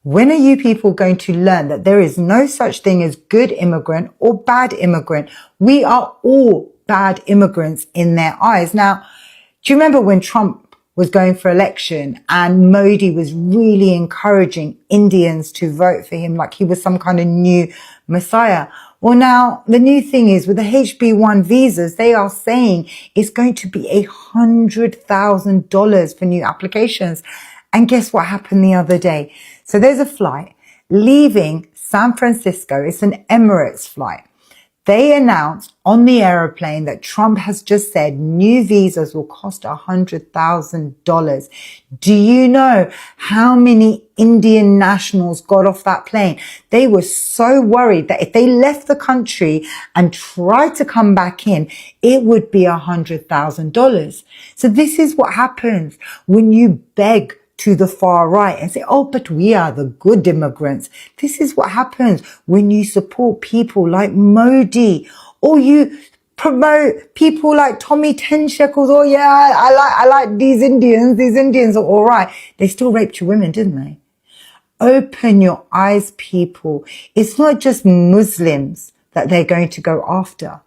When are you people going to learn that there is no such thing as good immigrant or bad immigrant? We are all bad immigrants in their eyes. Now, do you remember when Trump was going for election and Modi was really encouraging Indians to vote for him like he was some kind of new messiah? Well, now the new thing is with the HB1 visas, they are saying it's going to be $100,000 for new applications. And guess what happened the other day? So there's a flight leaving San Francisco. It's an Emirates flight. They announced on the aeroplane that Trump has just said new visas will cost $100,000. Do you know how many Indian nationals got off that plane? They were so worried that if they left the country and tried to come back in, it would be $100,000. So this is what happens when you beg to the far right and say, oh, but we are the good immigrants. This is what happens when you support people like Modi, or you promote people like Tommy 10 shekels. Oh yeah, I like these Indians. These Indians are all right. They still raped your women, didn't they? Open your eyes, people. It's not just Muslims that they're going to go after.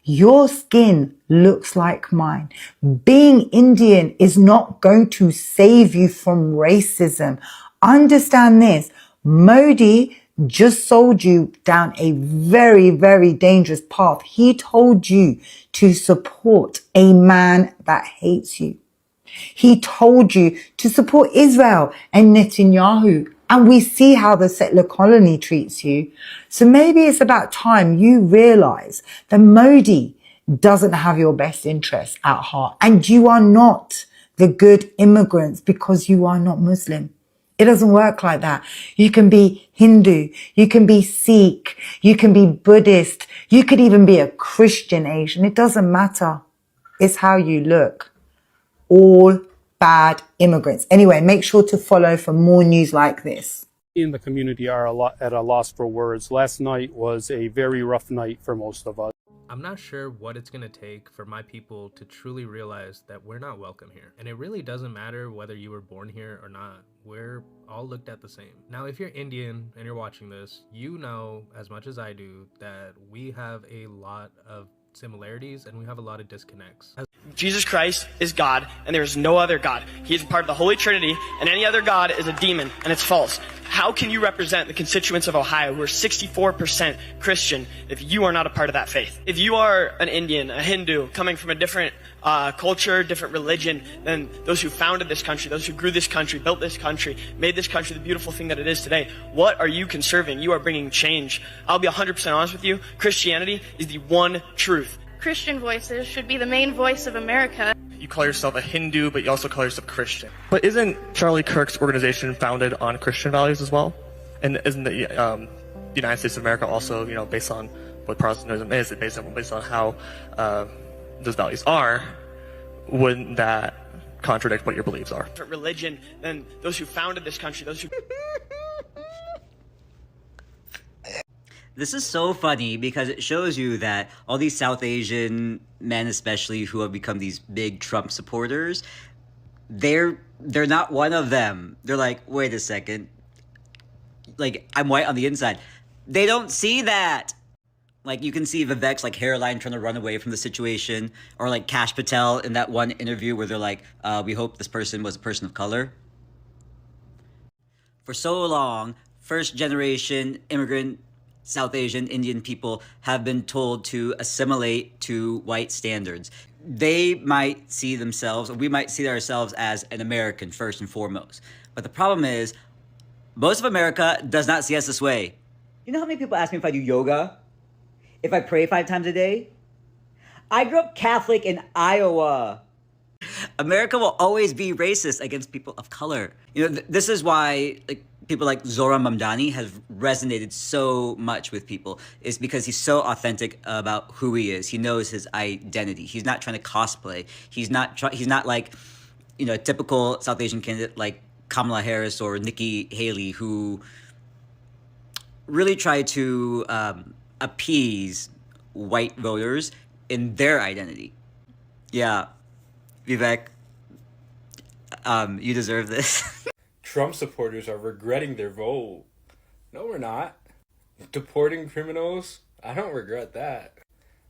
Your skin looks like mine. Being Indian is not going to save you from racism. Understand this. Modi just sold you down a very, very dangerous path. He told you to support a man that hates you. He told you to support Israel and Netanyahu. And we see how the settler colony treats you. So maybe it's about time you realize that Modi doesn't have your best interests at heart. And you are not the good immigrants because you are not Muslim. It doesn't work like that. You can be Hindu. You can be Sikh. You can be Buddhist. You could even be a Christian Asian. It doesn't matter. It's how you look. All bad immigrants. Anyway, make sure to follow for more news like this. In the community are at a loss for words. Last night was a very rough night for most of us. I'm not sure what it's going to take for my people to truly realize that we're not welcome here. And it really doesn't matter whether you were born here or not. We're all looked at the same. Now, if you're Indian and you're watching this, you know as much as I do that we have a lot of similarities and we have a lot of disconnects. Jesus Christ is God, and there is no other God. He is part of the Holy Trinity, and any other God is a demon, and it's false. How can you represent the constituents of Ohio who are 64% Christian if you are not a part of that faith? If you are an Indian, a Hindu, coming from a different culture, different religion than those who founded this country, those who grew this country, built this country, made this country the beautiful thing that it is today, what are you conserving? You are bringing change. I'll be 100% honest with you. Christianity is the one truth. Christian voices should be the main voice of America. You call yourself a Hindu, but you also call yourself Christian. But isn't Charlie Kirk's organization founded on Christian values as well? And isn't the United States of America also, based on what Protestantism is, based on how those values are? Wouldn't that contradict what your beliefs are? Different religion than those who founded this country, those who... This is so funny because it shows you that all these South Asian men, especially who have become these big Trump supporters, they're not one of them. They're like, wait a second, like I'm white on the inside. They don't see that. Like you can see Vivek's like hairline trying to run away from the situation, or like Kash Patel in that one interview where they're like, we hope this person was a person of color. For so long, first generation immigrant South Asian, Indian people have been told to assimilate to white standards. They might see themselves, or we might see ourselves as an American first and foremost. But the problem is, most of America does not see us this way. You know how many people ask me if I do yoga? If I pray 5 times a day? I grew up Catholic in Iowa. America will always be racist against people of color. This is why people like Zohran Mamdani have resonated so much with people. Is because he's so authentic about who he is. He knows his identity. He's not trying to cosplay. He's not like, a typical South Asian candidate like Kamala Harris or Nikki Haley who really try to appease white voters in their identity. Yeah, Vivek, you deserve this. Trump supporters are regretting their vote. No, we're not. Deporting criminals? I don't regret that.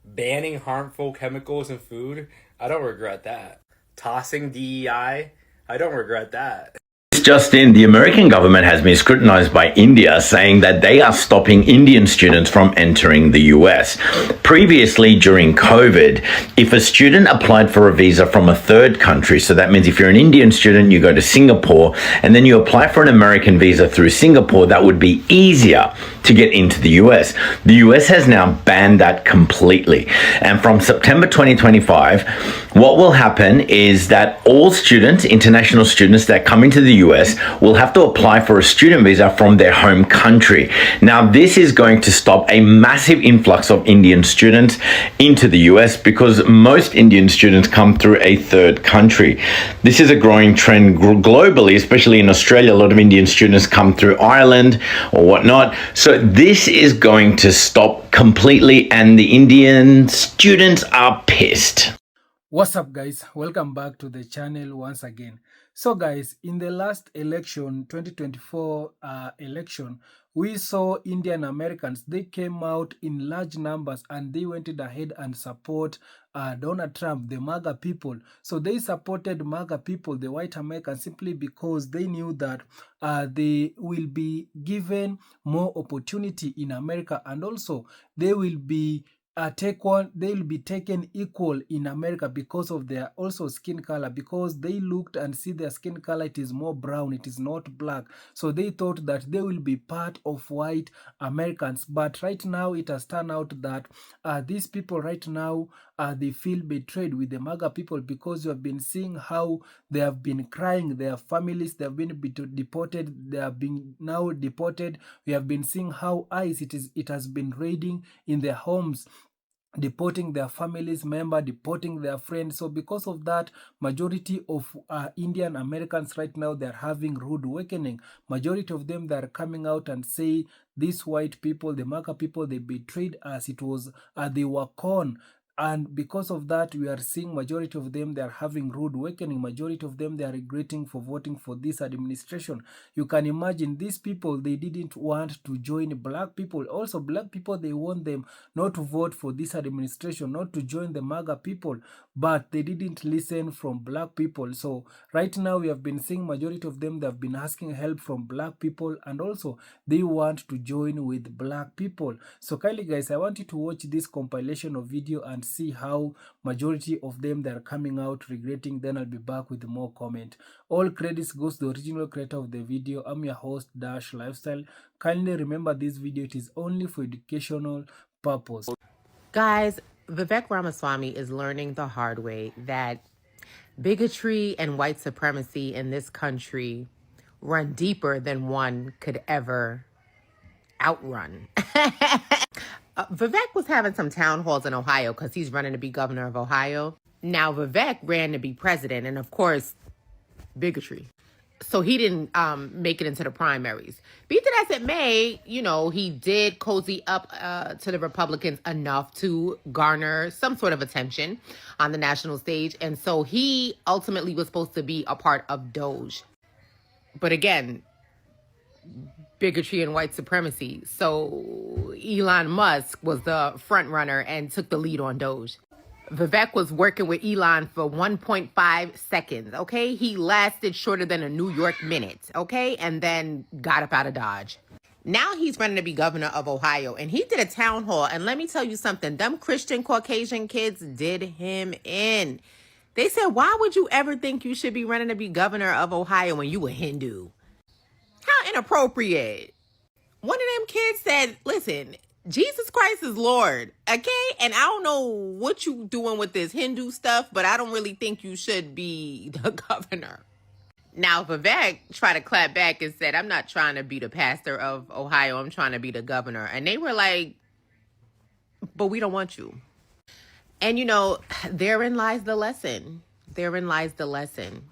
Banning harmful chemicals in food? I don't regret that. Tossing DEI? I don't regret that. Just in, the American government has been scrutinized by India, saying that they are stopping Indian students from entering the US. Previously, during COVID, if a student applied for a visa from a third country, so that means if you're an Indian student, you go to Singapore, and then you apply for an American visa through Singapore, that would be easier to get into the US. The US has now banned that completely. And from September 2025, what will happen is that all students, international students that come into the US, will have to apply for a student visa from their home country. Now, this is going to stop a massive influx of Indian students into the US because most Indian students come through a third country. This is a growing trend globally, especially in Australia. A lot of Indian students come through Ireland or whatnot. So this is going to stop completely, and the Indian students are pissed. What's up, guys? Welcome back to the channel once again. So guys, in the last election, 2024 election, we saw Indian Americans. They came out in large numbers and they went ahead and support Donald Trump, the MAGA people. So they supported MAGA people, the white Americans, simply because they knew that they will be given more opportunity in America, and also they will be they will be taken equal in America because of their also skin color, because they looked and see their skin color, it is more brown, it is not black. So they thought that they will be part of white Americans. But right now it has turned out that these people right now they feel betrayed with the MAGA people, because you have been seeing how they have been crying, their families, they have been deported, they have been now deported. We have been seeing how ICE it has been raiding in their homes, deporting their families member, deporting their friends. So because of that, majority of Indian Americans right now, they're having rude awakening. Majority of them, they're coming out and say these white people, the MAGA people, they betrayed us. It was they were con. And because of that, we are seeing majority of them, they are having rude awakening. Majority of them, they are regretting for voting for this administration. You can imagine these people, they didn't want to join black people. Also, black people, they want them not to vote for this administration, not to join the MAGA people, but they didn't listen from black people. So right now, we have been seeing majority of them, they have been asking help from black people, and also they want to join with black people. So kindly guys, I want you to watch this compilation of video and see how majority of them, they are coming out regretting. Then I'll be back with more comment. All credits goes to the original creator of the video. I'm your host, Dash Lifestyle. Kindly remember this video, it is only for educational purpose. Guys, Vivek Ramaswamy is learning the hard way that bigotry and white supremacy in this country run deeper than one could ever outrun. Vivek was having some town halls in Ohio because he's running to be governor of Ohio. Now, Vivek ran to be president, and of course, bigotry. So he didn't make it into the primaries. Be that as it may, you know, he did cozy up to the Republicans enough to garner some sort of attention on the national stage. And so he ultimately was supposed to be a part of Doge. But again, bigotry and white supremacy. So Elon Musk was the front runner and took the lead on Doge. Vivek was working with Elon for 1.5 seconds, okay? He lasted shorter than a New York minute, okay? And then got up out of Dodge. Now he's running to be governor of Ohio, and he did a town hall. And let me tell you something, them Christian Caucasian kids did him in. They said, why would you ever think you should be running to be governor of Ohio when you a Hindu? How inappropriate. One of them kids said, listen, Jesus Christ is Lord, okay? And I don't know what you doing with this Hindu stuff, but I don't really think you should be the governor. Now, Vivek tried to clap back and said, I'm not trying to be the pastor of Ohio. I'm trying to be the governor. And they were like, but we don't want you. And, you know, therein lies the lesson. Therein lies the lesson.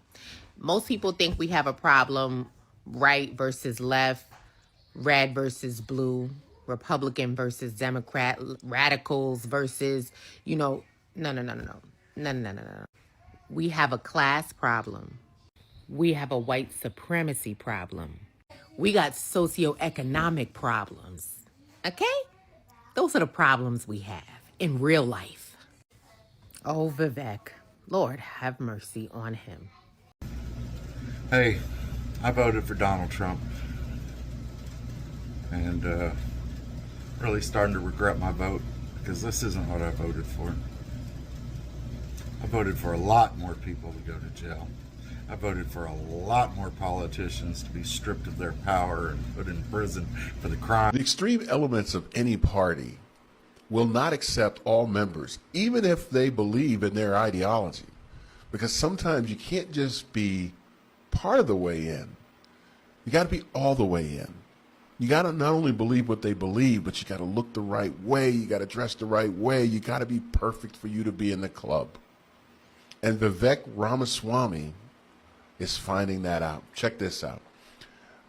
Most people think we have a problem, right versus left, red versus blue, Republican versus Democrat, radicals versus, you know, no. We have a class problem. We have a white supremacy problem. We got socioeconomic problems. Okay? Those are the problems we have in real life. Oh, Vivek, Lord have mercy on him. Hey, I voted for Donald Trump. And really starting to regret my vote because this isn't what I voted for. I voted for a lot more people to go to jail. I voted for a lot more politicians to be stripped of their power and put in prison for the crime. The extreme elements of any party will not accept all members, even if they believe in their ideology. Because sometimes you can't just be part of the way in. You got to be all the way in. You got to not only believe what they believe, but you got to look the right way. You got to dress the right way. You got to be perfect for you to be in the club. And Vivek Ramaswamy is finding that out. Check this out.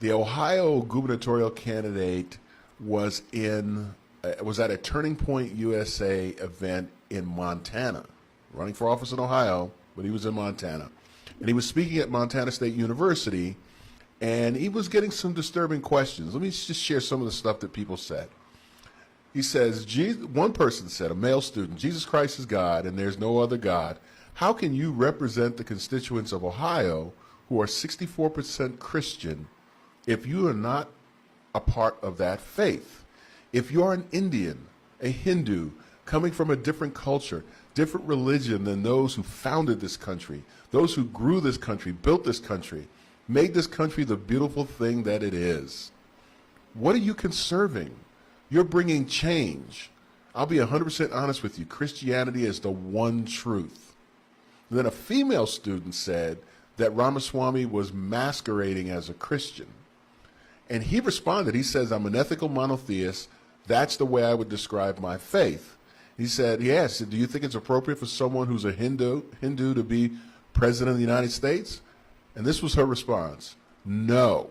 The Ohio gubernatorial candidate was at a Turning Point USA event in Montana, running for office in Ohio, but he was in Montana. And he was speaking at Montana State University, and he was getting some disturbing questions. Let me just share some of the stuff that people said. He says, one person said, a male student, Jesus Christ is God and there's no other God. How can you represent the constituents of Ohio who are 64% Christian if you are not a part of that faith? If you're an Indian, a Hindu, coming from a different culture, different religion than those who founded this country, those who grew this country, built this country, made this country the beautiful thing that it is, what are you conserving? You're bringing change. I'll be 100% honest with you. Christianity is the one truth. Then a female student said that Ramaswamy was masquerading as a Christian. And he responded, he says, I'm an ethical monotheist. That's the way I would describe my faith. He said, yes, do you think it's appropriate for someone who's a Hindu to be president of the United States? And this was her response, no.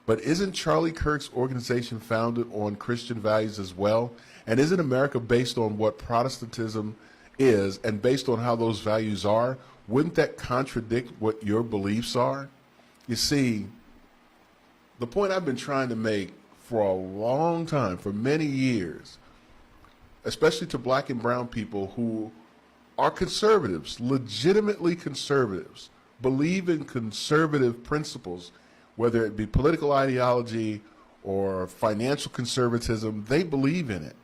But isn't Charlie Kirk's organization founded on Christian values as well? And isn't America based on what Protestantism is and based on how those values are? Wouldn't that contradict what your beliefs are? You see, the point I've been trying to make for a long time, for many years, especially to black and brown people who are conservatives, legitimately conservatives, believe in conservative principles, whether it be political ideology or financial conservatism, they believe in it.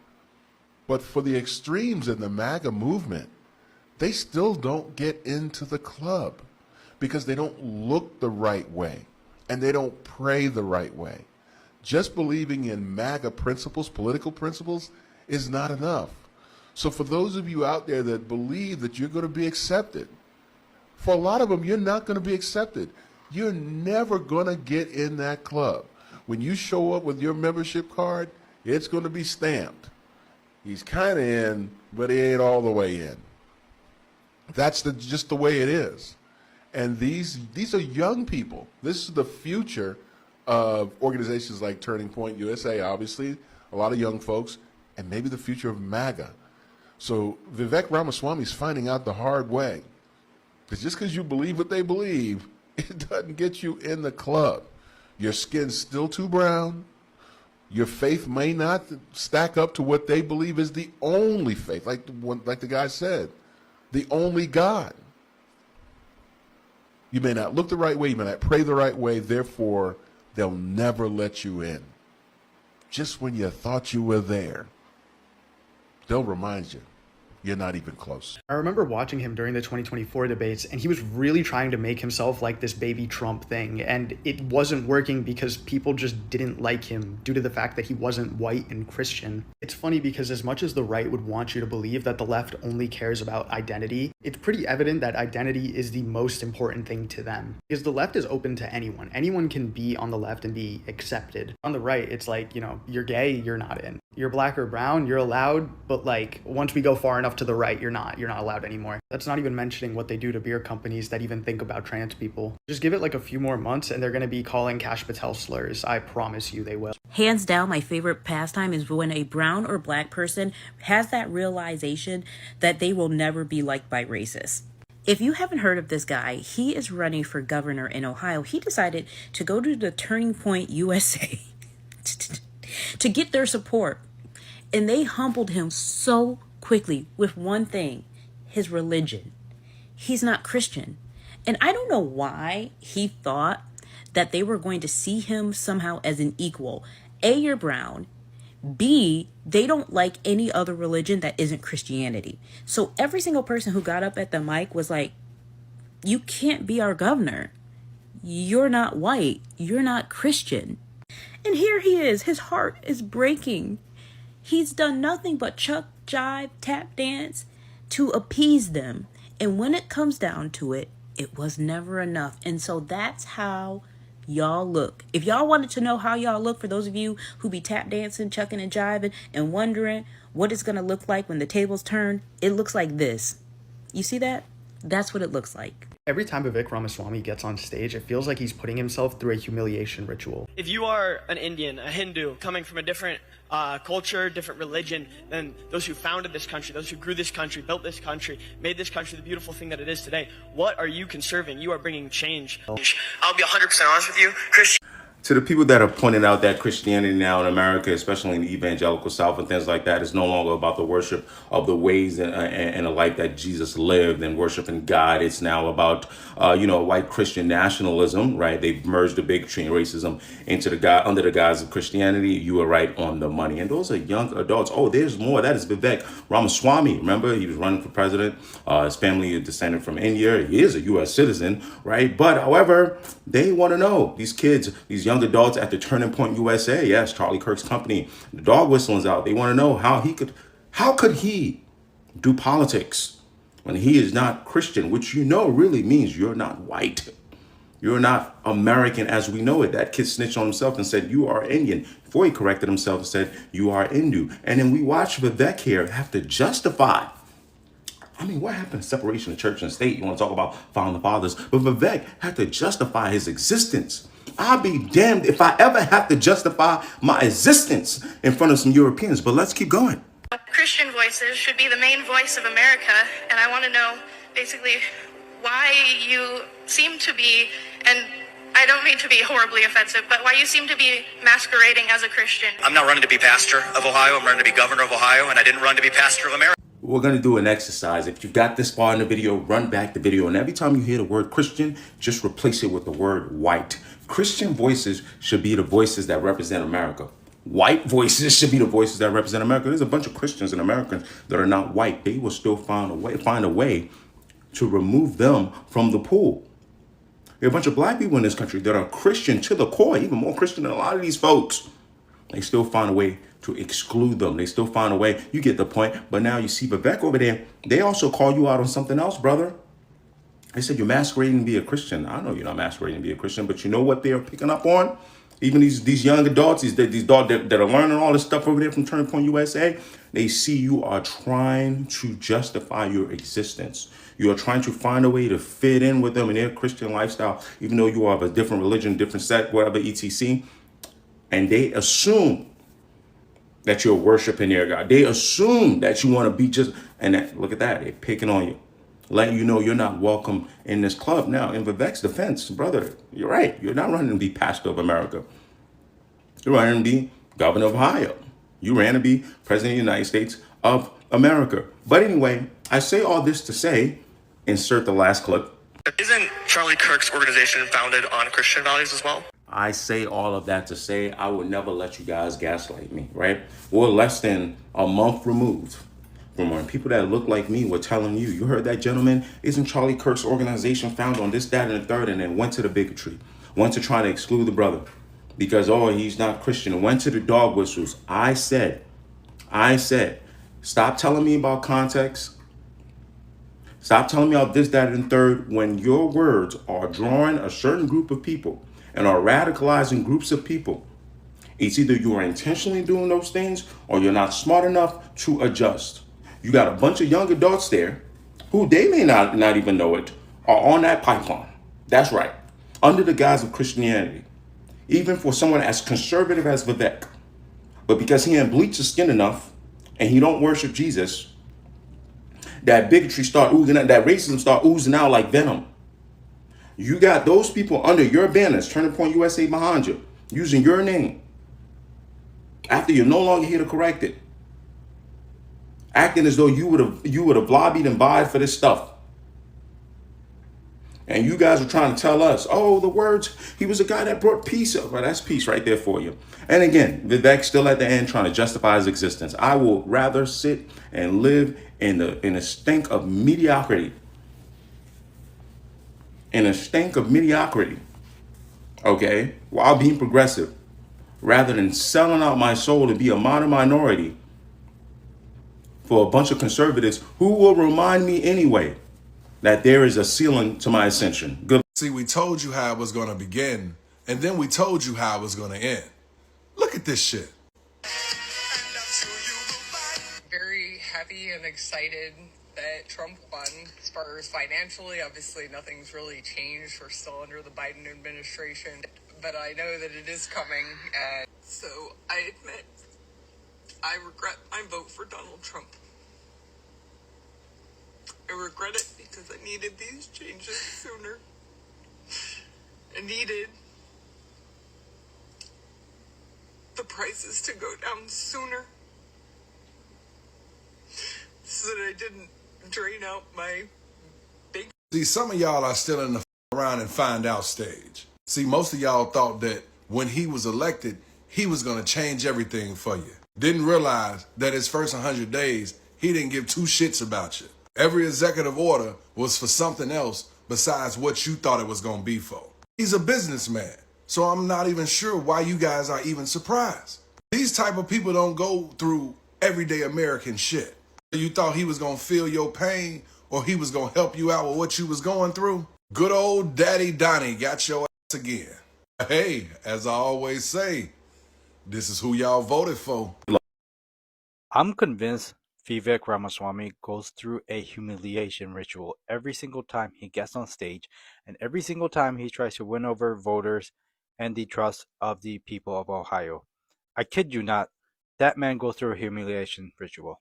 But for the extremes in the MAGA movement, they still don't get into the club because they don't look the right way and they don't pray the right way. Just believing in MAGA principles, political principles, is not enough. So for those of you out there that believe that you're going to be accepted, for a lot of them, you're not going to be accepted. You're never going to get in that club. When you show up with your membership card, it's going to be stamped. He's kind of in, but he ain't all the way in. That's just the way it is. And these are young people. This is the future of organizations like Turning Point USA, obviously, a lot of young folks, and maybe the future of MAGA. So Vivek Ramaswamy is finding out the hard way. Because just because you believe what they believe, it doesn't get you in the club. Your skin's still too brown. Your faith may not stack up to what they believe is the only faith, like the guy said, the only God. You may not look the right way, you may not pray the right way, therefore they'll never let you in. Just when you thought you were there, they'll remind you you're not even close. I remember watching him during the 2024 debates, and he was really trying to make himself like this baby Trump thing, and it wasn't working because people just didn't like him due to the fact that he wasn't white and Christian. It's funny because as much as the right would want you to believe that the left only cares about identity, it's pretty evident that identity is the most important thing to them. Because the left is open to anyone. Anyone can be on the left and be accepted. On the right, it's like, you know, you're gay, you're not in. You're black or brown, you're allowed, but like once we go far enough to the right, you're not allowed anymore. That's not even mentioning what they do to beer companies that even think about trans people. Just give it like a few more months and they're going to be calling Kash Patel slurs. I promise you they will. Hands down, my favorite pastime is when a brown or black person has that realization that they will never be liked by racists. If you haven't heard of this guy, he is running for governor in Ohio. He decided to go to the Turning Point USA to get their support. And they humbled him so quickly with one thing, his religion. He's not Christian. And I don't know why he thought that they were going to see him somehow as an equal. A, you're brown. B, they don't like any other religion that isn't Christianity. So every single person who got up at the mic was like, you can't be our governor. You're not white. You're not Christian. And here he is. His heart is breaking. He's done nothing but chuck, jive, tap dance to appease them. And when it comes down to it, it was never enough. And so that's how y'all look. If y'all wanted to know how y'all look, for those of you who be tap dancing, chucking and jiving and wondering what it's going to look like when the tables turn, it looks like this. You see that? That's what it looks like. Every time Vivek Ramaswamy gets on stage, it feels like he's putting himself through a humiliation ritual. If you are an Indian, a Hindu, coming from a different culture, different religion than those who founded this country, those who grew this country, built this country, made this country the beautiful thing that it is today, what are you conserving? You are bringing change. I'll be 100% honest with you. To the people that are pointing out that Christianity now in America, especially in the evangelical South and things like that, is no longer about the worship of the ways and the life that Jesus lived and worshiping God. It's now about, white Christian nationalism, right? They've merged the bigotry and racism under the guise of Christianity. You are right on the money. And those are young adults. Oh, there's more. That is Vivek Ramaswamy. Remember, he was running for president. His family is descended from India. He is a U.S. citizen, right? But however, they want to know, these kids, these young adults at the Turning Point USA, yes, Charlie Kirk's company, the dog whistling's out. They want to know how could he do politics when he is not Christian, which really means you're not white. You're not American as we know it. That kid snitched on himself and said, you are Indian. Before he corrected himself and said, you are Hindu. And then we watch Vivek here have to justify. I mean, what happened to separation of church and state? You want to talk about founding fathers. But Vivek had to justify his existence. I'll be damned if I ever have to justify my existence in front of some Europeans. But let's keep going. Christian voices should be the main voice of America, and I want to know basically why you seem to be, and I don't mean to be horribly offensive, but why you seem to be masquerading as a Christian. I'm not running to be pastor of Ohio. I'm running to be governor of Ohio, and I didn't run to be pastor of America. We're going to do an exercise. If you've got this far in the video, run back the video. And every time you hear the word Christian, just replace it with the word white. Christian voices should be the voices that represent America. White voices should be the voices that represent America. There's a bunch of Christians and Americans that are not white. They will still find a way to remove them from the pool. There are a bunch of black people in this country that are Christian to the core, even more Christian than a lot of these folks. They still find a way to exclude them. They still find a way. You get the point. But now you see Vivek over there. They also call you out on something else, brother. They said you're masquerading to be a Christian. I know you're not masquerading to be a Christian, but you know what they're picking up on? Even these young adults, these adults that are learning all this stuff over there from Turning Point USA, they see you are trying to justify your existence. You are trying to find a way to fit in with them in their Christian lifestyle, even though you are of a different religion, different sect, whatever, etc. And they assume that you're worshiping their God. They assume that you want to be just, look at that, they're picking on you, letting you know you're not welcome in this club. Now, in Vivek's defense, brother, you're right. You're not running to be pastor of America. You're running to be governor of Ohio. You ran to be president of the United States of America. But anyway, I say all this to say, insert the last clip. Isn't Charlie Kirk's organization founded on Christian values as well? I say all of that to say I would never let you guys gaslight me, right? We're less than a month removed from when people that look like me were telling you, you heard that, gentleman? Isn't Charlie Kirk's organization founded on this, that, and the third, and then went to the bigotry, went to try to exclude the brother because, he's not Christian, went to the dog whistles. I said, stop telling me about context. Stop telling me about this, that, and the third when your words are drawing a certain group of people and are radicalizing groups of people. It's either you are intentionally doing those things or you're not smart enough to adjust. You got a bunch of young adults there who they may not even know it, are on that pipeline. That's right. Under the guise of Christianity. Even for someone as conservative as Vivek. But because he ain't bleached his skin enough and he don't worship Jesus, that bigotry start oozing out, that racism start oozing out like venom. You got those people under your banners, Turning Point USA behind you, using your name after you're no longer here to correct it, acting as though you would have lobbied and vied for this stuff. And you guys are trying to tell us, oh, the words, he was a guy that brought peace up. Well, that's peace right there for you. And again, Vivek still at the end trying to justify his existence. I will rather sit and live in a stink of mediocrity. In a stink of mediocrity, okay, while being progressive, rather than selling out my soul and be a modern minority for a bunch of conservatives who will remind me anyway that there is a ceiling to my ascension. Good. See, we told you how it was going to begin, and then we told you how it was going to end. Look at this shit. Very happy and excited that Trump won. As far as financially, obviously nothing's really changed. We're still under the Biden administration, but I know that it is coming. And so I admit I regret my vote for Donald Trump. I regret it because I needed these changes sooner. I needed the prices to go down sooner so that I didn't drain out my big... See, some of y'all are still in the around and find out stage. See, most of y'all thought that when he was elected, he was going to change everything for you. Didn't realize that his first 100 days, he didn't give two shits about you. Every executive order was for something else besides what you thought it was going to be for. He's a businessman, so I'm not even sure why you guys are even surprised. These type of people don't go through everyday American shit. You thought he was going to feel your pain or he was going to help you out with what you was going through? Good old Daddy Donnie got your ass again. Hey, as I always say, this is who y'all voted for. I'm convinced Vivek Ramaswamy goes through a humiliation ritual every single time he gets on stage and every single time he tries to win over voters and the trust of the people of Ohio. I kid you not, that man goes through a humiliation ritual.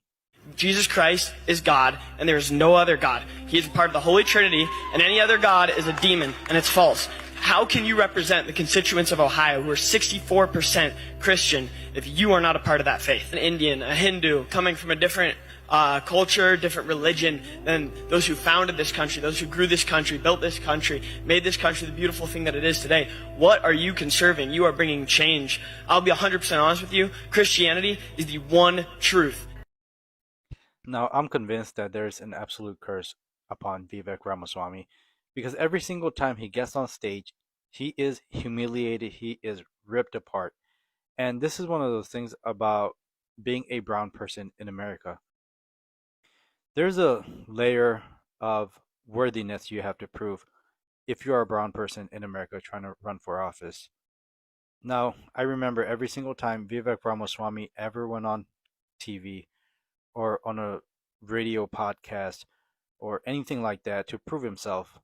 Jesus Christ is God, and there is no other God. He is part of the Holy Trinity, and any other God is a demon, and it's false. How can you represent the constituents of Ohio who are 64% Christian if you are not a part of that faith? An Indian, a Hindu, coming from a different culture, different religion than those who founded this country, those who grew this country, built this country, made this country the beautiful thing that it is today. What are you conserving? You are bringing change. I'll be 100% honest with you. Christianity is the one truth. Now, I'm convinced that there's an absolute curse upon Vivek Ramaswamy because every single time he gets on stage, he is humiliated, he is ripped apart. And this is one of those things about being a brown person in America. There's a layer of worthiness you have to prove if you're a brown person in America trying to run for office. Now, I remember every single time Vivek Ramaswamy ever went on TV or on a radio podcast or anything like that to prove himself,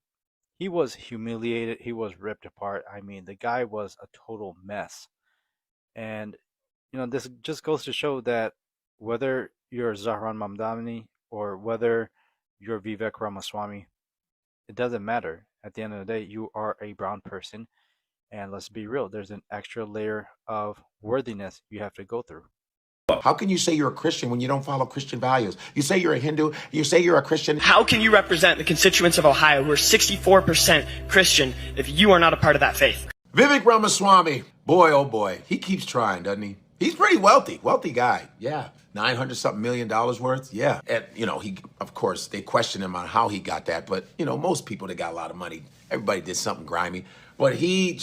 he was humiliated, he was ripped apart. I mean, the guy was a total mess. And, you know, this just goes to show that whether you're Zahran Mamdani or whether you're Vivek Ramaswamy, it doesn't matter. At the end of the day, you are a brown person. And let's be real, there's an extra layer of worthiness you have to go through. How can you say you're a Christian when you don't follow Christian values? You say you're a Hindu, you say you're a Christian. How can you represent the constituents of Ohio who are 64% Christian if you are not a part of that faith? Vivek Ramaswamy, boy, oh boy, he keeps trying, doesn't he? He's pretty wealthy guy, yeah. $900-something million worth, yeah. And, you know, he, of course, they question him on how he got that, but, you know, most people that got a lot of money, everybody did something grimy. But he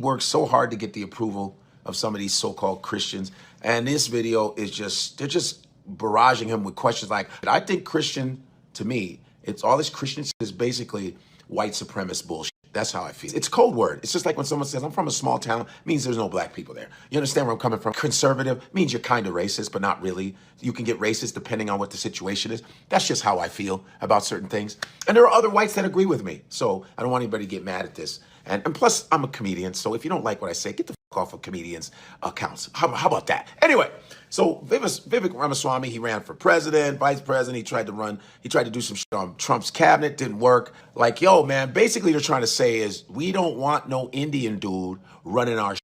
worked so hard to get the approval of some of these so-called Christians. And this video is they're just barraging him with questions like, I think Christian, to me, it's all this Christian is basically white supremacist bullshit. That's how I feel. It's a code word. It's just like when someone says, I'm from a small town, means there's no black people there. You understand where I'm coming from? Conservative means you're kind of racist, but not really. You can get racist depending on what the situation is. That's just how I feel about certain things. And there are other whites that agree with me. So I don't want anybody to get mad at this. And plus, I'm a comedian, so if you don't like what I say, get the off of comedians' accounts. How about that? Anyway, so Vivek Ramaswamy, he ran for president, vice president. He tried to do some shit on Trump's cabinet, didn't work. Like, yo, man, basically they're trying to say is we don't want no Indian dude running our shit.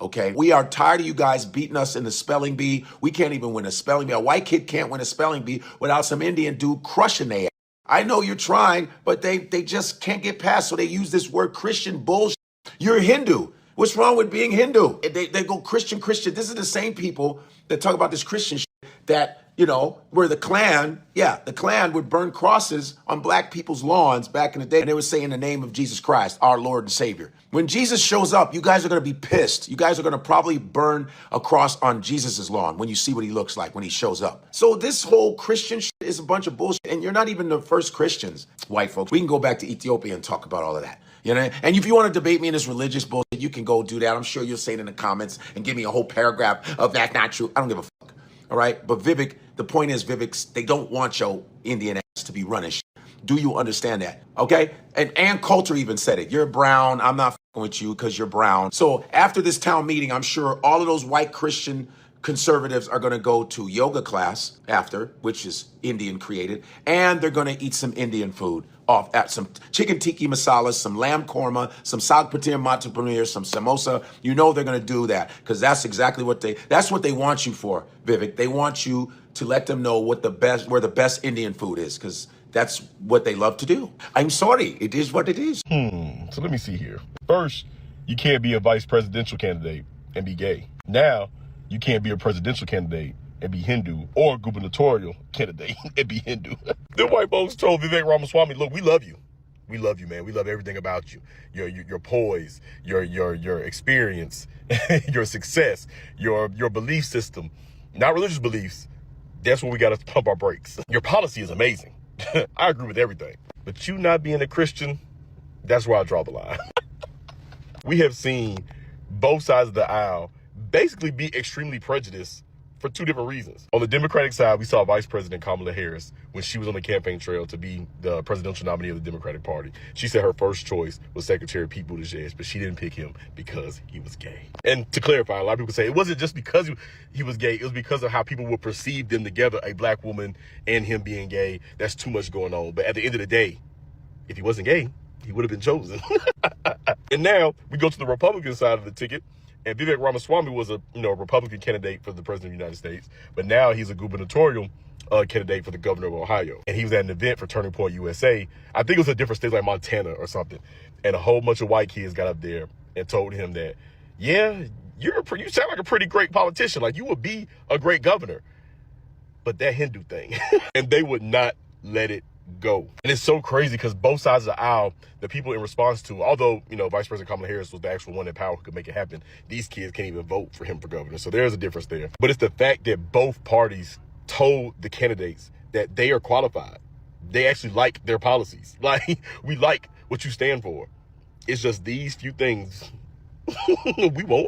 Okay, we are tired of you guys beating us in the spelling bee. We can't even win a spelling bee. A white kid can't win a spelling bee without some Indian dude crushing their ass. I know you're trying, but they just can't get past, so they use this word Christian bullshit. You're Hindu. What's wrong with being Hindu? They go Christian. This is the same people that talk about this Christian shit that, you know, where the Klan would burn crosses on black people's lawns back in the day. And they would say in the name of Jesus Christ, our Lord and Savior. When Jesus shows up, you guys are going to be pissed. You guys are going to probably burn a cross on Jesus's lawn when you see what he looks like when he shows up. So this whole Christian shit is a bunch of bullshit. And you're not even the first Christians, white folks. We can go back to Ethiopia and talk about all of that. You know, and if you want to debate me in this religious bullshit, you can go do that. I'm sure you'll say it in the comments and give me a whole paragraph of that's not true. I don't give a fuck. All right. But Vivek, the point is, Vivek, they don't want your Indian ass to be running shit. Do you understand that? Okay. And Coulter even said it. You're brown. I'm not fucking with you because you're brown. So after this town meeting, I'm sure all of those white Christian conservatives are going to go to yoga class after, which is Indian created, and they're going to eat some Indian food off at some chicken tikka masalas, some lamb korma, some saag paneer, mata paneer, some samosa. You know they're going to do that because that's exactly what they want you for, Vivek. They want you to let them know where the best Indian food is because that's what they love to do. I'm sorry, it is what it is. So let me see here. First, you can't be a vice presidential candidate and be gay. Now, you can't be a presidential candidate and be Hindu, or a gubernatorial candidate and be Hindu. The white folks told Vivek Ramaswamy, look, we love you. We love you, man. We love everything about you. Your poise, your experience, your success, your belief system, not religious beliefs. That's where we got to pump our brakes. Your policy is amazing. I agree with everything. But you not being a Christian, that's where I draw the line. We have seen both sides of the aisle basically be extremely prejudiced for two different reasons. On the Democratic side, we saw Vice President Kamala Harris when she was on the campaign trail to be the presidential nominee of the Democratic Party. She said her first choice was Secretary Pete Buttigieg, but she didn't pick him because he was gay. And to clarify, a lot of people say it wasn't just because he was gay, it was because of how people would perceive them together, a black woman and him being gay. That's too much going on. But at the end of the day, if he wasn't gay, he would have been chosen. And now we go to the Republican side of the ticket. And Vivek Ramaswamy was a Republican candidate for the president of the United States, but now he's a gubernatorial candidate for the governor of Ohio. And he was at an event for Turning Point USA. I think it was a different state like Montana or something. And a whole bunch of white kids got up there and told him that, yeah, you sound like a pretty great politician. Like you would be a great governor. But that Hindu thing, and they would not let it go. And it's so crazy because both sides of the aisle, the people in response to, although, Vice President Kamala Harris was the actual one in power who could make it happen, these kids can't even vote for him for governor. So there's a difference there. But it's the fact that both parties told the candidates that they are qualified. They actually like their policies. Like, we like what you stand for. It's just these few things we won't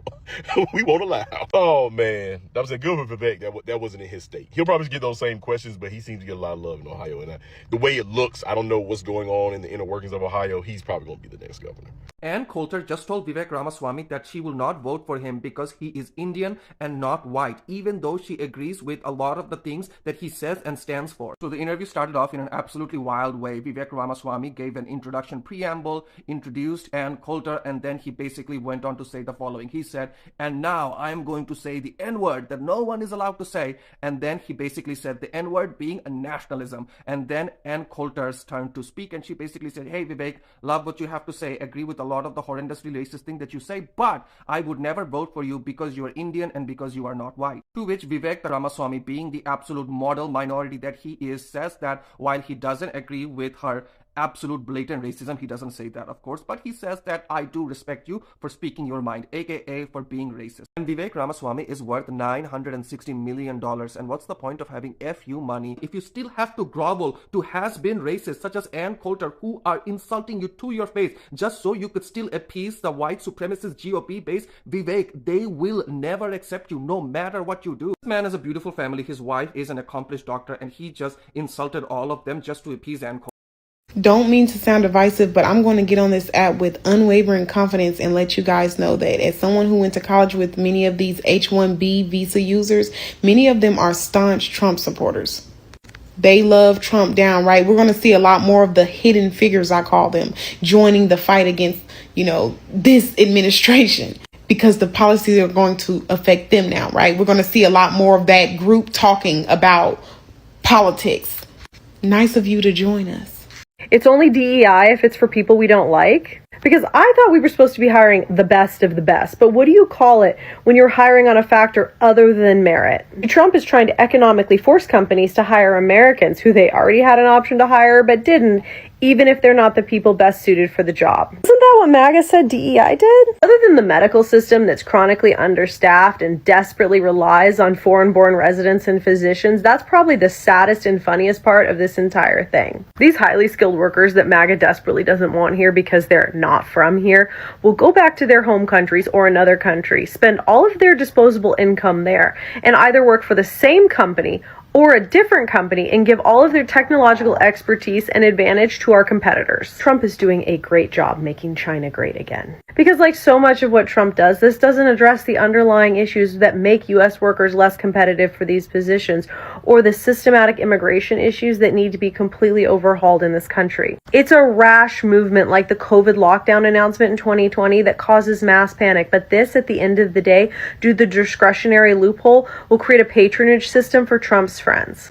allow. Oh man, that was a good one for Vivek. That wasn't in his state. He'll probably get those same questions, but he seems to get a lot of love in Ohio. And the way it looks, I don't know what's going on in the inner workings of Ohio. He's probably going to be the next governor. And Coulter just told Vivek Ramaswamy that she will not vote for him because he is Indian and not white, even though she agrees with a lot of the things that he says and stands for. So the interview started off in an absolutely wild way. Vivek Ramaswamy gave an introduction preamble, introduced Ann Coulter, and then he basically went on to say the following. He said, and now I am going to say the N-word that no one is allowed to say. And then he basically said the N-word being a nationalism. And then Ann Coulter's turn to speak, and she basically said, hey Vivek, love what you have to say, agree with a lot of the horrendously racist thing that you say, but I would never vote for you because you are Indian and because you are not white. To which Vivek Ramaswamy, being the absolute model minority that he is, says that while he doesn't agree with her absolute blatant racism, he doesn't say that of course, but he says that I do respect you for speaking your mind, aka for being racist. And Vivek Ramaswamy is worth $960 million, and what's the point of having FU money if you still have to grovel to has-been racists such as Ann Coulter who are insulting you to your face just so you could still appease the white supremacist GOP base? Vivek, they will never accept you no matter what you do. This man has a beautiful family, his wife is an accomplished doctor, and he just insulted all of them just to appease Ann Coulter. Don't mean to sound divisive, but I'm going to get on this app with unwavering confidence and let you guys know that as someone who went to college with many of these H-1B visa users, many of them are staunch Trump supporters. They love Trump downright. We're going to see a lot more of the hidden figures, I call them, joining the fight against, this administration, because the policies are going to affect them now, right? We're going to see a lot more of that group talking about politics. Nice of you to join us. It's only DEI if it's for people we don't like? Because I thought we were supposed to be hiring the best of the best, but what do you call it when you're hiring on a factor other than merit? Trump is trying to economically force companies to hire Americans who they already had an option to hire but didn't, even if they're not the people best suited for the job. Isn't that what MAGA said DEI did? Other than the medical system that's chronically understaffed and desperately relies on foreign-born residents and physicians, that's probably the saddest and funniest part of this entire thing. These highly skilled workers that MAGA desperately doesn't want here because they're not from here will go back to their home countries or another country, spend all of their disposable income there, and either work for the same company or a different company and give all of their technological expertise and advantage to our competitors. Trump is doing a great job making China great again. Because like so much of what Trump does, this doesn't address the underlying issues that make U.S. workers less competitive for these positions, or the systematic immigration issues that need to be completely overhauled in this country. It's a rash movement like the COVID lockdown announcement in 2020 that causes mass panic, but this, at the end of the day, due to the discretionary loophole, will create a patronage system for Trump's friends.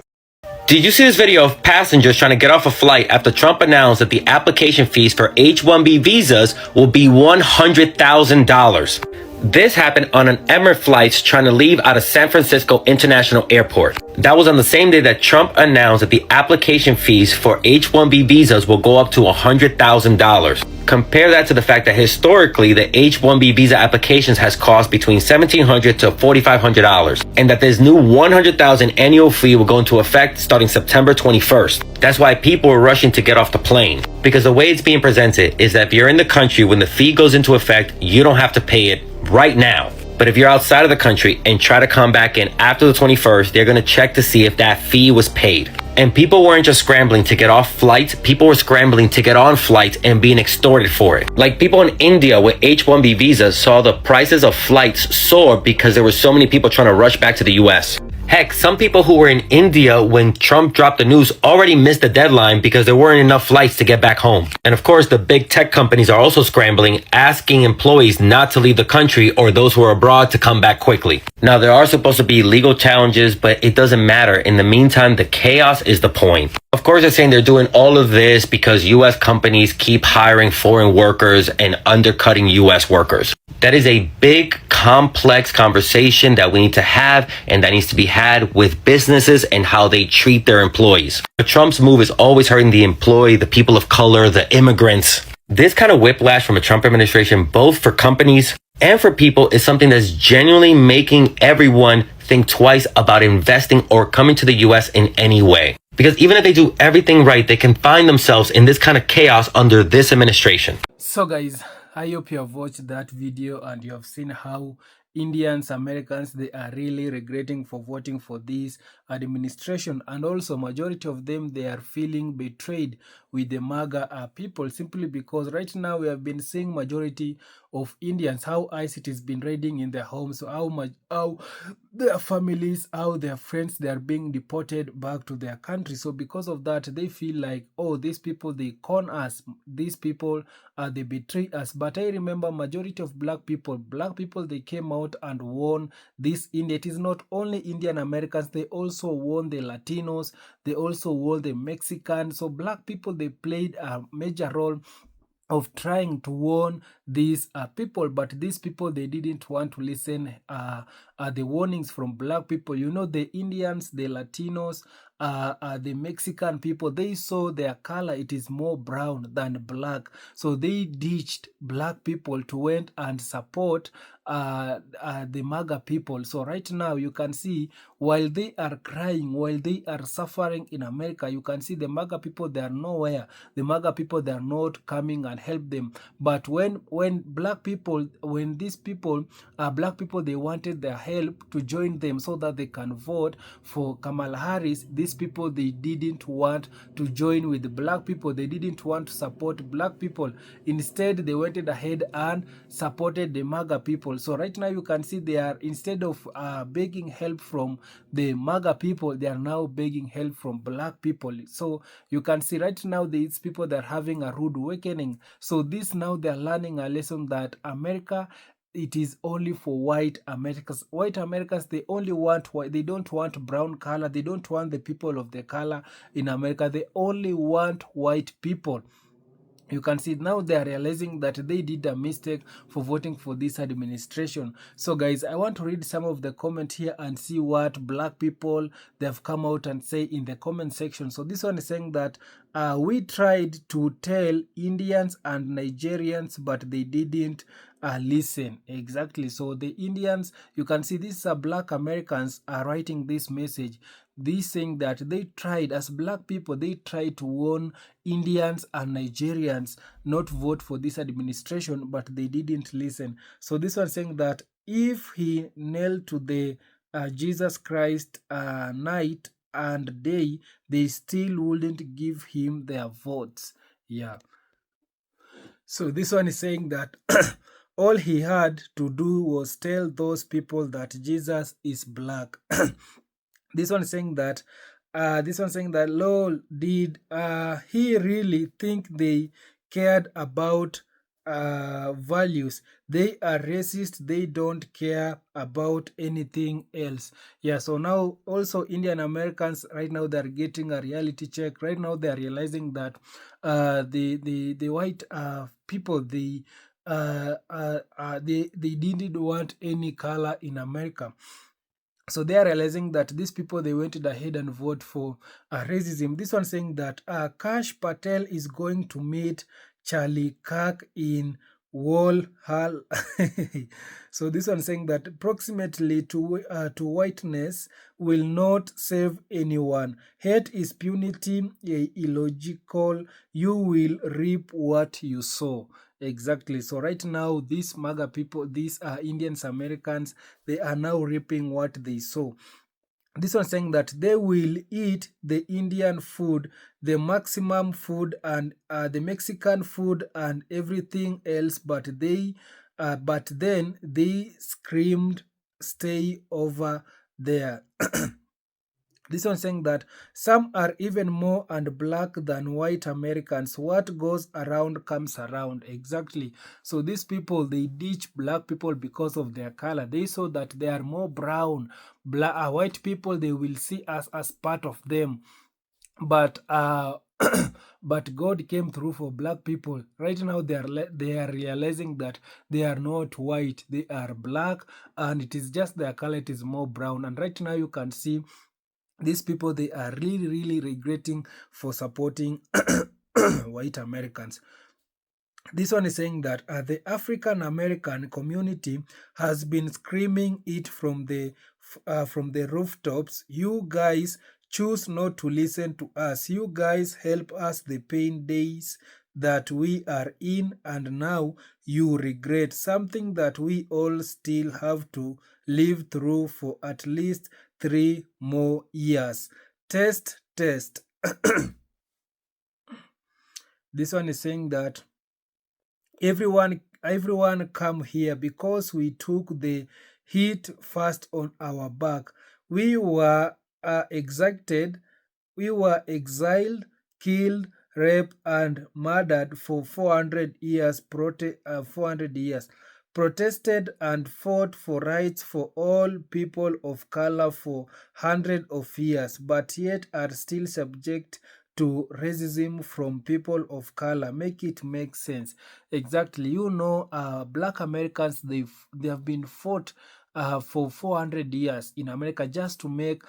Did you see this video of passengers trying to get off a flight after Trump announced that the application fees for H-1B visas will be $100,000? This happened on an Emirates flight trying to leave out of San Francisco International Airport. That was on the same day that Trump announced that the application fees for H-1B visas will go up to $100,000. Compare that to the fact that historically the H-1B visa applications has cost between $1,700 to $4,500, and that this new $100,000 annual fee will go into effect starting September 21st. That's why people are rushing to get off the plane, because the way it's being presented is that if you're in the country when the fee goes into effect, you don't have to pay it right now. But if you're outside of the country and try to come back in after the 21st, they're going to check to see if that fee was paid. And people weren't just scrambling to get off flights, people were scrambling to get on flights and being extorted for it. Like people in India with H-1B visas saw the prices of flights soar because there were so many people trying to rush back to the US. Heck, some people who were in India when Trump dropped the news already missed the deadline because there weren't enough flights to get back home. And of course, the big tech companies are also scrambling, asking employees not to leave the country or those who are abroad to come back quickly. Now, there are supposed to be legal challenges, but it doesn't matter. In the meantime, the chaos is the point. Of course, they're saying they're doing all of this because U.S. companies keep hiring foreign workers and undercutting U.S. workers. That is a big, complex conversation that we need to have, and that needs to be had with businesses and how they treat their employees. But Trump's move is always hurting the employee, the people of color, the immigrants. This kind of whiplash from a Trump administration, both for companies and for people, is something that's genuinely making everyone think twice about investing or coming to the U.S. in any way. Because even if they do everything right, they can find themselves in this kind of chaos under this administration. So guys, I hope you have watched that video and you have seen how Indians, Americans, they are really regretting for voting for this administration, and also majority of them, they are feeling betrayed with the MAGA people, simply because right now we have been seeing majority of Indians, how ICT has been raiding in their homes, so how their families, how their friends, they are being deported back to their country. So because of that, they feel like, oh, these people, they con us, these people they betray us. But I remember majority of black people, they came out and won this India. It is not only Indian Americans, they also won the Latinos, they also won the Mexicans. So black people, they played a major role of trying to warn these people, but these people, they didn't want to listen the warnings from black people. You know, the Indians, the Latinos, the Mexican people, they saw their color, it is more brown than black, so they ditched black people to went and support the MAGA people. So right now you can see, while they are crying, while they are suffering in America, you can see the MAGA people, they are nowhere. The MAGA people, they are not coming and help them. But when black people, when these people, black people, they wanted their help to join them so that they can vote for Kamala Harris. These people, they didn't want to join with the black people. They didn't want to support black people. Instead, they went ahead and supported the MAGA people. So right now you can see they are, instead of begging help from the MAGA people, they are now begging help from black people. So you can see right now these people, they're having a rude awakening. So this, now they're learning a lesson that America, it is only for white Americans. White Americans, they only want white. They don't want brown color. They don't want the people of the color in America. They only want white people. You can see now they are realizing that they did a mistake for voting for this administration. So guys, I want to read some of the comment here and see what black people, they have come out and say in the comment section. So this one is saying that we tried to tell Indians and Nigerians, but they didn't listen. Exactly. So the Indians, you can see these are black Americans are writing this message. They saying that they tried, as black people, they tried to warn Indians and Nigerians not vote for this administration, but they didn't listen. So this one saying that if he knelt to the Jesus Christ night and day, they still wouldn't give him their votes. Yeah. So this one is saying that all he had to do was tell those people that Jesus is black. This one is saying that lol, did he really think they cared about values? They are racist. They don't care about anything else. Yeah, so now also Indian Americans right now, they're getting a reality check. Right now they're realizing that the white people, they didn't want any color in America. So they are realizing that these people, they went ahead and vote for racism. This one saying that Kash Patel is going to meet Charlie Kirk in Walhall. So this one saying that proximately to whiteness will not save anyone. Hate is punity, illogical. You will reap what you sow. Exactly. So right now, these MAGA people, these are Indians, Americans, they are now reaping what they sow. This one saying that they will eat the Indian food, the maximum food, and the Mexican food, and everything else, but then they screamed, "Stay over there." This one saying that some are even more and black than white Americans. What goes around comes around. Exactly. So these people, they ditch black people because of their color. They saw that they are more brown. White people, they will see us as part of them. But but God came through for black people. Right now they are realizing that they are not white, they are black, and it is just their color, it is more brown. And right now you can see these people, they are really regretting for supporting white Americans. This one is saying that the African American community has been screaming it from the rooftops. You guys choose not to listen to us. You guys help us the pain days that we are in, and now you regret something that we all still have to live through for at least 3 more years. Test. This one is saying that everyone come here because we took the heat first on our back. We were exiled, killed, raped, and murdered for 400 years. 400 years. Protested and fought for rights for all people of color for hundreds of years, but yet are still subject to racism from people of color. Make it make sense. Exactly. You know, black Americans, they have been fought for 400 years in America just to make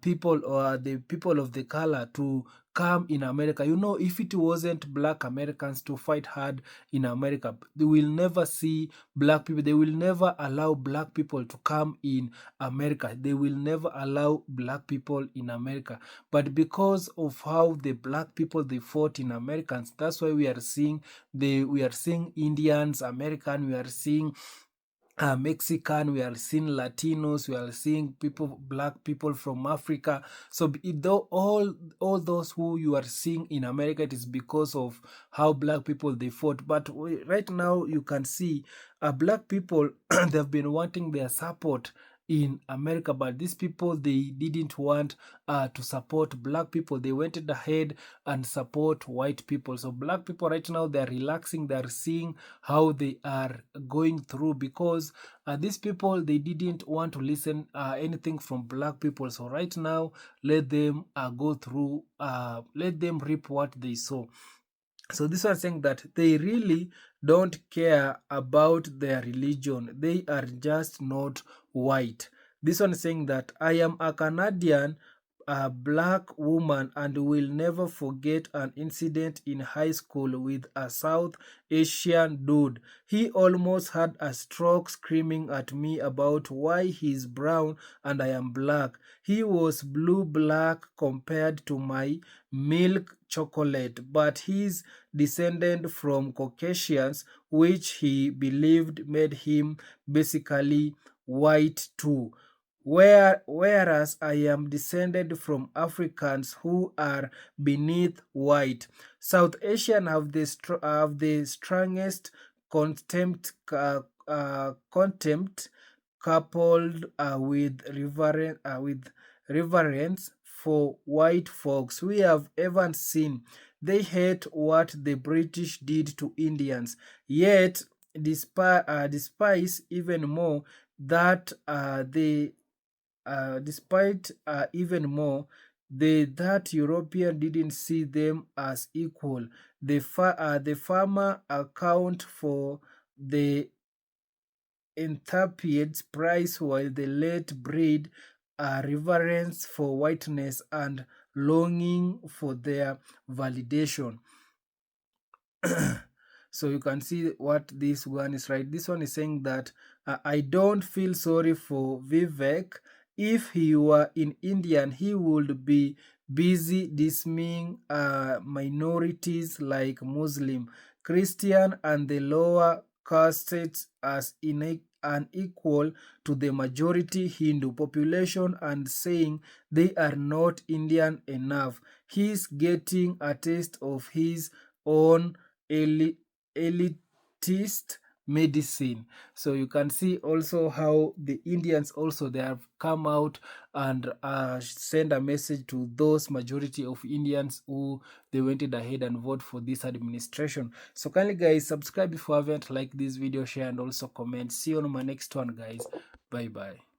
people, or the people of the color, to come in America. You know, if it wasn't black Americans to fight hard in America, they will never see black people. They will never allow black people to come in America. They will never allow black people in America. But because of how the black people, they fought in Americans, that's why we are seeing Indians, American, we are seeing Mexican, we are seeing Latinos, we are seeing people, black people from Africa. So though all those who you are seeing in America, it is because of how black people they fought. But right now you can see black people they've been wanting their support in America, but these people they didn't want to support black people. They went ahead and support white people. So black people right now they are relaxing. They are seeing how they are going through because these people they didn't want to listen anything from black people. So right now let them go through. Let them reap what they sow. So this one saying that they really don't care about their religion. They are just not white. This one saying that I am a Canadian, a black woman, and will never forget an incident in high school with a South Asian dude. He almost had a stroke screaming at me about why he's brown and I am black. He was blue-black compared to my milk chocolate, but he's descended from Caucasians, which he believed made him basically white too. Whereas I am descended from Africans who are beneath white. South Asian have the strongest contempt coupled with reverence for white folks we have ever seen. They hate what the British did to Indians, yet despise even more that despite even more that European didn't see them as equal. The farmer account for the enthupiad's price while the late breed reverence for whiteness and longing for their validation. So you can see what this one is, right? This one is saying that I don't feel sorry for Vivek. If he were in Indian, he would be busy dismissing minorities like Muslim, Christian, and the lower castes as unequal to the majority Hindu population and saying they are not Indian enough. He's getting a taste of his own elitist medicine. So you can see also how the Indians also they have come out and send a message to those majority of Indians who they went ahead and vote for this administration. So kindly guys subscribe if you haven't, like this video, share and also comment. See you on my next one guys. Bye bye.